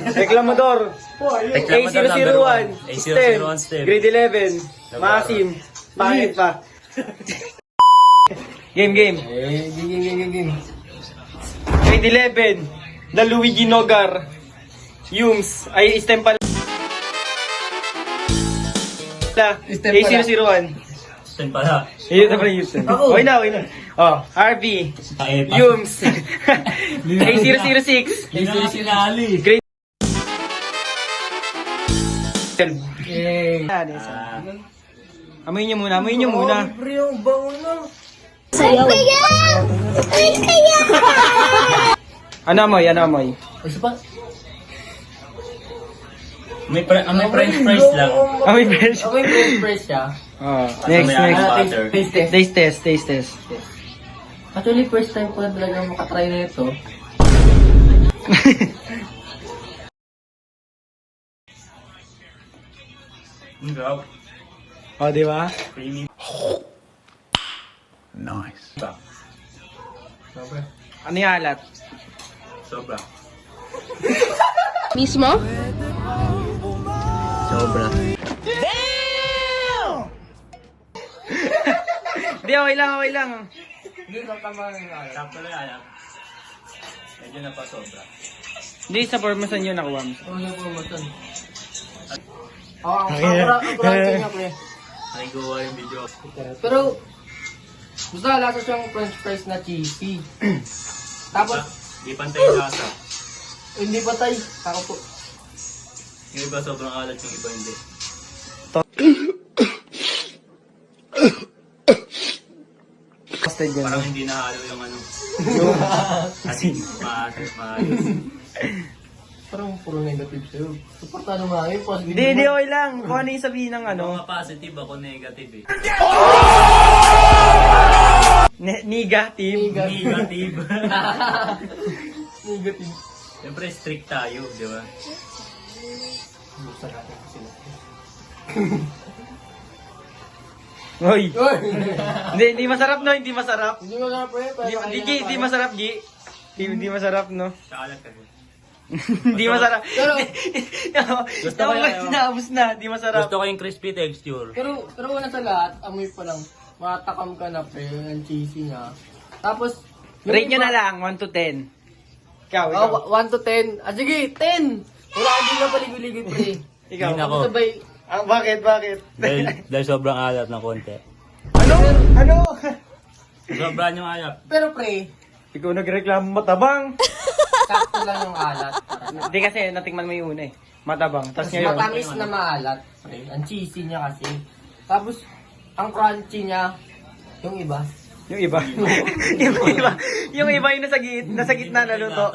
Reklamador. A001. A001 STEM. Grade 11. Maasim. Pangit pa. Game. Game. Grade 11. The Luigi Nogar. Yums. Ay, STEM pala. A001. Saan pala? Ayun na pala yung Yums. Okay na. Oh, RV. Yums. A006. Hindi na sinali. Grade Yay. 12. Amoy niyo muna. Pre, yung bango na. Sayaw. Ay, kaya! Ano amoy? Isa pa. May french fries lang. Amoy fresh. Okay, french fries siya. Oh, May next. butter. Taste test. Taste test. Actually, first time ko na talaga makatry na ito. Ang sarap. Oh, di ba? Creamy. Sobra. Ano yung alat? Sobra. Mismo? Sobra. Hindi, okay lang. Hindi ko tama ng alam. Sakto lang alam. Medyo na pa sobra. Hindi, sa formasan yun nakuha mo. Ano po mo ito? Ang crunchy niya, pre. Nakigawa yung video. Pero, basta lasa siyang french fries na cheesy. Tapos, Di pantay yung lasa. hindi patay. Ako po. Yung iba sobrang alat, yung iba hindi. Basta yun. Parang hindi nahalo yung ano. Asin. Maasim. Parang puro negative sa'yo. Suporta naman yun. Positive Hindi, naman. okay lang. Kung ano yung sabihin ng ano. Ako nga positive, ako negative eh. Negative. Negative. Negative. Siyempre strict tayo, di ba? Buksan natin kasi sila. Hoy. Uy! Hindi masarap no, hindi masarap. Hindi mo sarap eh. Hindi masarap, G. Hindi masarap, no? Kaalat kasi. Hindi masarap. Pero, Gusto ko yan. Naubos na, hindi masarap. Gusto ko yung crispy texture. pero una sa lahat, amoy pa lang. Matakam ka na, pre. Ang cheesy niya. Tapos, yung Rate nyo iba- na lang, 1 to 10. Ikaw. Oh, 1 to 10. Ah, sige, 10! Wala ka din na paligid-ligid, pre. Ikaw. Hindi na ako. Sabay, Bakit? Dahil sobrang alat ng konti. Ano? Sobrang yung alat. pero pre, Ikaw nagreklamo matabang. sakto lang yung alat. Hindi kasi natikman mo yung una eh. Matabang. Tapos Mas ngayon. matamis na maalat, pre. Ang cheesy niya kasi. Tapos, ang crunchy niya, yung iba. Yung iba. yung iba yung nasa gitna na luto.